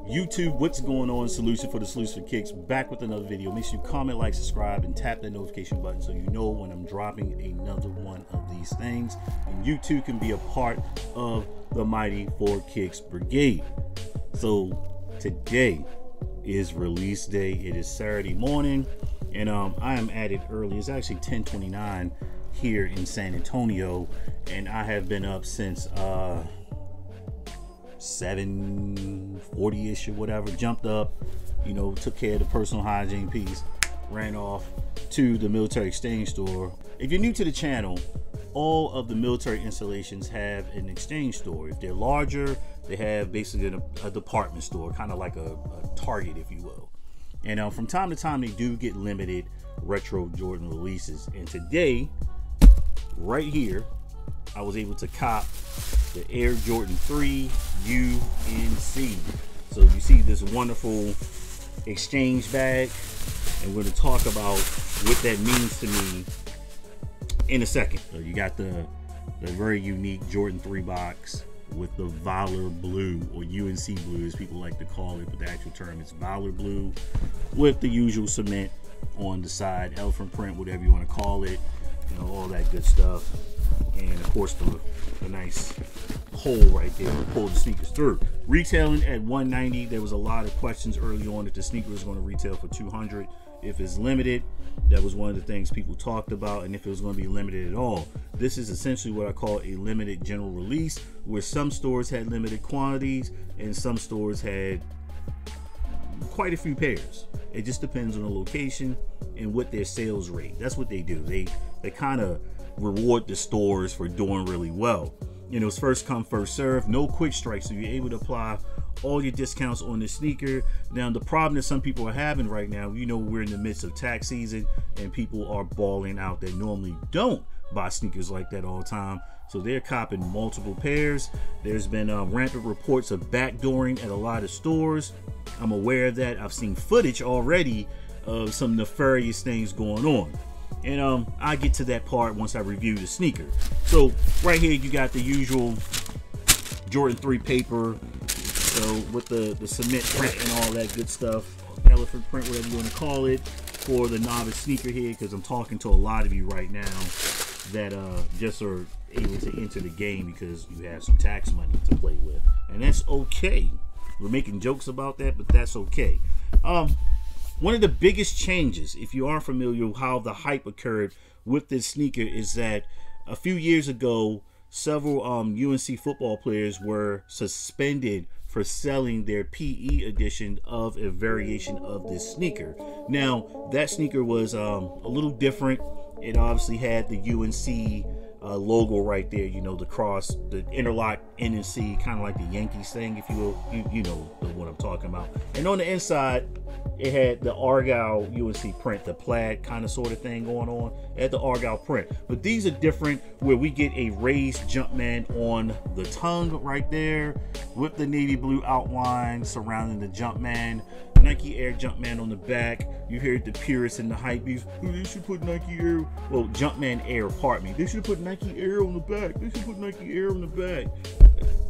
YouTube, what's going on? Solution for the Solution for Kicks, back with another video. Make sure you comment, like, subscribe, and tap that notification button so you know when I'm dropping another one of these things. And you too can be a part of the Mighty 4 Kicks Brigade. So today is release day. It is Saturday morning, and I am at it early. It's actually 10:29 here in San Antonio, and I have been up since 7:40ish or whatever. Jumped up, you know, took care of the personal hygiene piece, ran off to the military exchange store. If you're new to the channel, all of the military installations have an exchange store. If they're larger, they have basically a department store, kind of like a Target, if you will. And from time to time, they do get limited retro Jordan releases. And today, right here, I was able to cop the Air Jordan 3 UNC. So you see this wonderful exchange bag, and we're going to talk about what that means to me in a second. So you got the very unique Jordan 3 box with the Valor Blue, or UNC Blue as people like to call it, but the actual term is Valor Blue, with the usual cement on the side, elephant print, whatever you want to call it, you know, all that good stuff. And of course the nice hole right there to pull the sneakers through. Retailing at $190. There was a lot of questions early on if the sneaker was going to retail for $200 if it's limited. That was one of the things people talked about, and if it was going to be limited at all. This is essentially what I call a limited general release, where some stores had limited quantities and some stores had quite a few pairs. It just depends on the location and what their sales rate. That's what they do. They kind of reward the stores for doing really well. You know, it's first come, first serve, no quick strike, so you're able to apply all your discounts on the sneaker. Now, the problem that some people are having right now, you know, we're in the midst of tax season, and people are balling out that normally don't buy sneakers like that all the time, so they're copping multiple pairs. There's been rampant reports of backdooring at a lot of stores. I'm aware of that. I've seen footage already of some nefarious things going on. And I'll get to that part once I review the sneaker. So right here you got the usual Jordan 3 paper, so with the cement print and all that good stuff, elephant print, whatever you want to call it, for the novice sneaker here, because I'm talking to a lot of you right now that just are able to enter the game because you have some tax money to play with, and that's okay. We're making jokes about that, but that's okay. One of the biggest changes, if you aren't familiar with how the hype occurred with this sneaker, is that a few years ago, several UNC football players were suspended for selling their PE edition of a variation of this sneaker. Now, that sneaker was a little different. It obviously had the UNC logo right there, you know, the cross, the interlock N and C, kind of like the Yankees thing, if you will. You know what I'm talking about. And on the inside, it had the Argyle UNC print, the plaid kind of sort of thing going on. It had the Argyle print. But these are different, where we get a raised Jumpman on the tongue right there with the navy blue outline surrounding the Jumpman. Nike Air Jumpman on the back. You hear the purists and the hypebees, oh, they should put Nike Air, well, Jumpman Air, pardon me. They should put Nike Air on the back. They should put Nike Air on the back.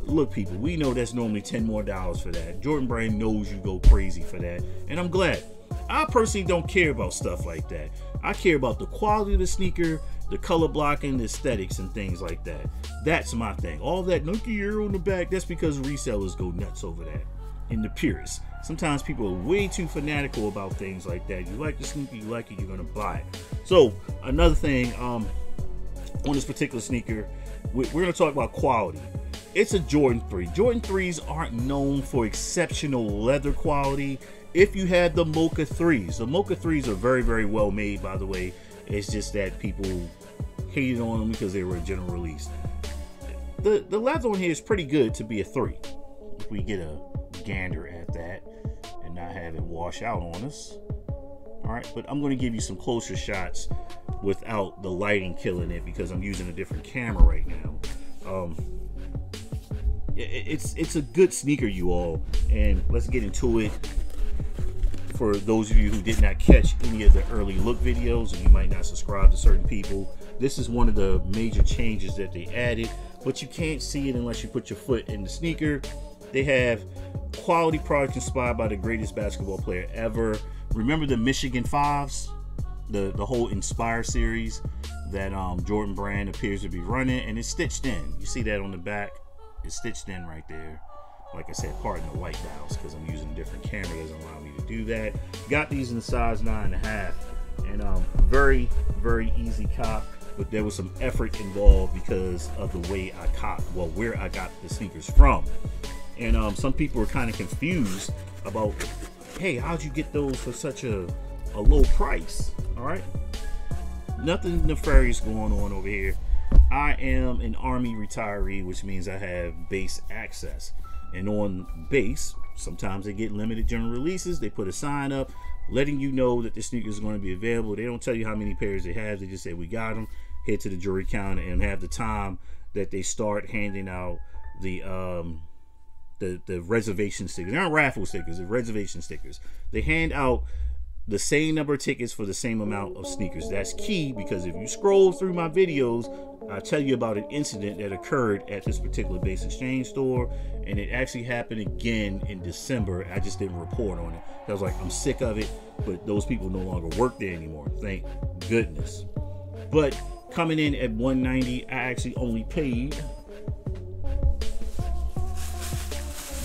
Look, people, we know that's normally $10 more for that. Jordan Brand knows you go crazy for that, and I'm glad. I personally don't care about stuff like that. I care about the quality of the sneaker, the color blocking, the aesthetics, and things like that. That's my thing. All that Nike Air on the back, that's because resellers go nuts over that. And the purists. Sometimes people are way too fanatical about things like that. You like the sneaker, you like it, you're gonna buy it. So another thing on this particular sneaker, we're gonna talk about quality. It's a Jordan 3. Jordan 3s aren't known for exceptional leather quality. If you have the Mocha 3s, the Mocha 3s are very, very well made, by the way. It's just that people hated on them because they were a general release. The leather on here is pretty good to be a 3. If we get a gander at that and not have it wash out on us. All right, but I'm going to give you some closer shots without the lighting killing it, because I'm using a different camera right now. It's a good sneaker, you all, and let's get into it. For those of you who did not catch any of the early look videos, and you might not subscribe to certain people, this is one of the major changes that they added, but you can't see it unless you put your foot in the sneaker. They have quality products inspired by the greatest basketball player ever. Remember the Michigan Fives? The whole Inspire series that Jordan Brand appears to be running, and it's stitched in. You see that on the back? It's stitched in right there. Like I said, pardon the white balance because I'm using a different camera. Doesn't allow me to do that. Got these in the size 9.5, and very, very easy cop. But there was some effort involved because of the way I copped, well, where I got the sneakers from. And some people were kind of confused about, hey, how'd you get those for such a low price? All right, nothing nefarious going on over here. I am an Army retiree, which means I have base access. And on base, sometimes they get limited general releases. They put a sign up letting you know that the sneaker is going to be available. They don't tell you how many pairs they have. They just say, we got them. Head to the jewelry counter and have the time that they start handing out the reservation stickers. They're not raffle stickers, they're reservation stickers. They hand out the same number of tickets for the same amount of sneakers. That's key, because if you scroll through my videos, I tell you about an incident that occurred at this particular base exchange store, and it actually happened again in December. I just didn't report on it. I was like, I'm sick of it, but those people no longer work there anymore, thank goodness. But coming in at $190, I actually only paid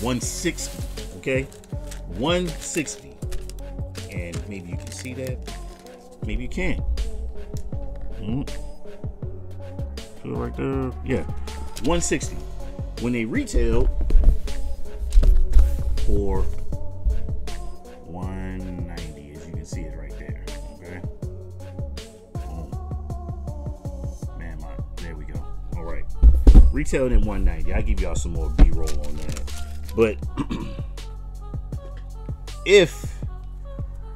$160, okay? $160. And maybe you can see that, maybe you can't. So right there, yeah, $160. When they retailed for $190, as you can see it right there, okay? Man, there we go. All right, retailing at $190. I'll give y'all some more B-roll on that. But if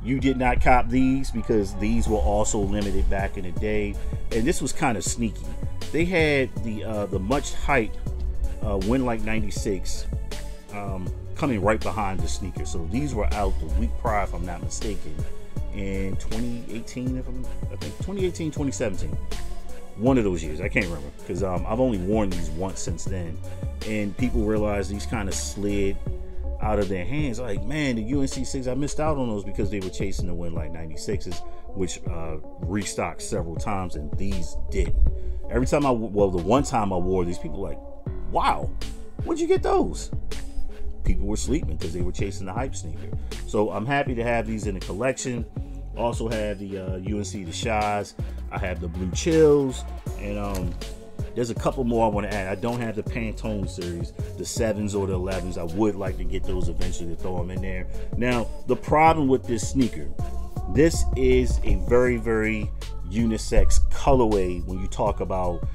you did not cop these, because these were also limited back in the day, and this was kind of sneaky. They had the much hyped Win Like 96 coming right behind the sneaker. So these were out the week prior, if I'm not mistaken, in 2018, I think 2018, 2017. One of those years, I can't remember, because I've only worn these once since then, and people realized these kind of slid out of their hands. Like, man, the UNC 6, I missed out on those because they were chasing the Win Like 96s, which restocked several times, and these didn't. Every time the one time I wore these, people were like, wow, where'd you get those? People were sleeping because they were chasing the hype sneaker. So I'm happy to have these in the collection. Also have the UNC the Shies. I have the Blue Chills, and there's a couple more I want to add. I don't have the Pantone series, the 7s or the 11s. I would like to get those eventually to throw them in there. Now, the problem with this sneaker, this is a very, very unisex colorway when you talk about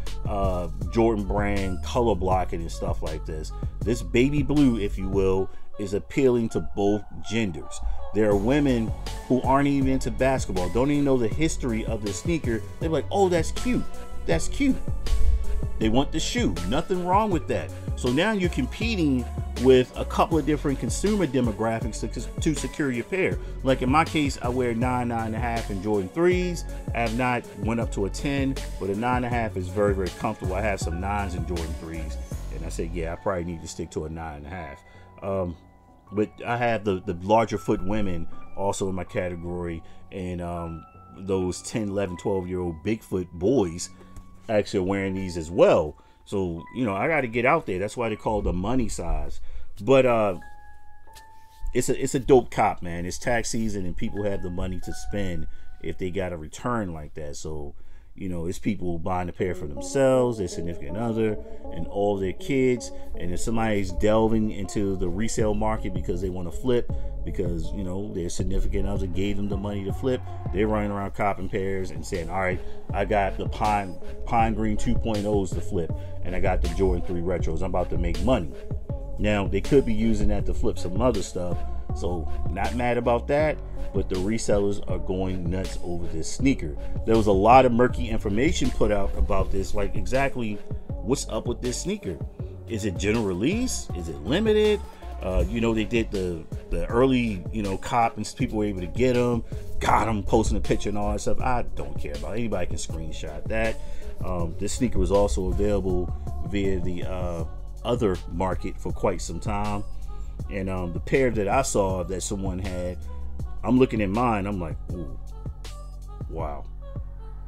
Jordan Brand color blocking and stuff like this. This baby blue, if you will, is appealing to both genders. There are women who aren't even into basketball, don't even know the history of the sneaker. They're like, oh, that's cute. That's cute. They want the shoe. Nothing wrong with that. So now you're competing with a couple of different consumer demographics to secure your pair. Like in my case, I wear 9, 9.5 and Jordan 3s. I have not went up to a 10, but a 9.5 is very, very comfortable. I have some 9s and Jordan 3s. And I said, yeah, I probably need to stick to a 9.5. But I have the larger foot women also in my category, and those 10, 11, 12-year-old Bigfoot boys actually are wearing these as well. So, you know, I got to get out there. That's why they call it the money size. But it's a dope cop, man. It's tax season, and people have the money to spend if they got a return like that. So, you know, it's people buying a pair for themselves, their significant other, and all their kids. And if somebody's delving into the resale market because they want to flip, because, you know, their significant other gave them the money to flip, they're running around copping pairs and saying, all right, I got the Pine Green 2.0s to flip, and I got the Jordan 3 Retros. I'm about to make money. Now, they could be using that to flip some other stuff. So, not mad about that, but the resellers are going nuts over this sneaker. There was a lot of murky information put out about this, like exactly what's up with this sneaker. Is it general release? Is it limited? You know, they did the early, you know, cop, and people were able to get them, got them, posting a picture and all that stuff. I don't care about it. Anybody can screenshot that. This sneaker was also available via the other market for quite some time. And the pair that I saw that someone had, I'm looking at mine, I'm like, ooh, wow,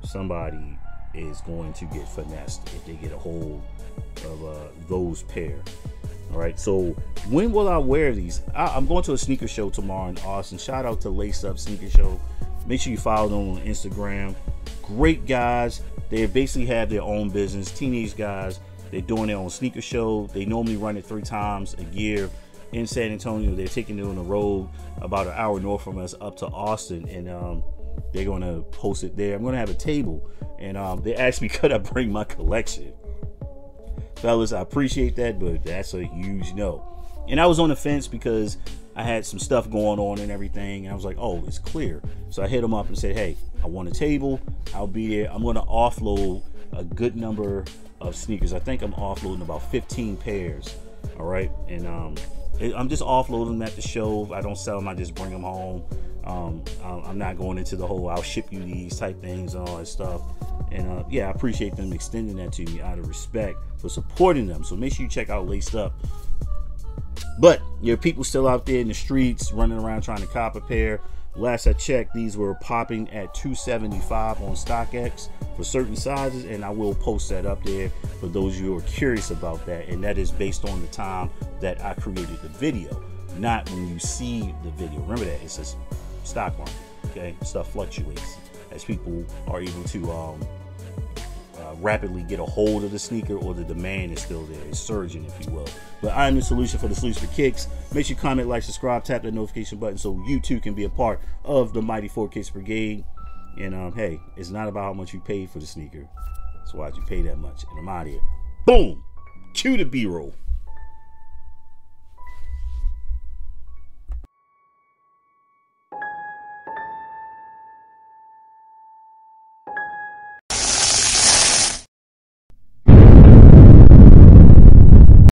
somebody is going to get finessed if they get a hold of those pair. All right, so when will I wear these? I'm going to a sneaker show tomorrow in Austin. Shout out to Lace Up Sneaker Show. Make sure you follow them on Instagram. Great guys. They basically have their own business. Teenage guys. They're doing their own sneaker show. They normally run it 3 times a year in San Antonio. They're taking it on the road about an hour north from us up to Austin, and they're going to post it there. I'm going to have a table, and they asked me could I bring my collection. Fellas, I appreciate that, but that's a huge no. And I was on the fence because I had some stuff going on and everything, and I was like, oh, it's clear. So I hit them up and said, hey, I want a table. I'll be there. I'm going to offload a good number of sneakers. I think I'm offloading about 15 pairs. All right, and I'm just offloading them at the show. I don't sell them. I just bring them home. I'm not going into the whole I'll ship you these type things and all that stuff. And yeah, I appreciate them extending that to me out of respect for supporting them. So make sure you check out Laced Up. But there are people still out there in the streets running around trying to cop a pair. Last I checked, these were popping at $275 on StockX for certain sizes, and I will post that up there for those of you who are curious about that. And that is based on the time that I created the video, not when you see the video. Remember that it's a stock market. Okay, stuff fluctuates as people are able to rapidly get a hold of the sneaker, or the demand is still there. It's surging, if you will. But I am the solution for the Sleeves for Kicks. Make sure you comment, like, subscribe, tap that notification button so you too can be a part of the Mighty 4 Kicks Brigade. And hey, it's not about how much you paid for the sneaker. It's why you pay that much. And I'm out of here. Boom! Cue the B-roll.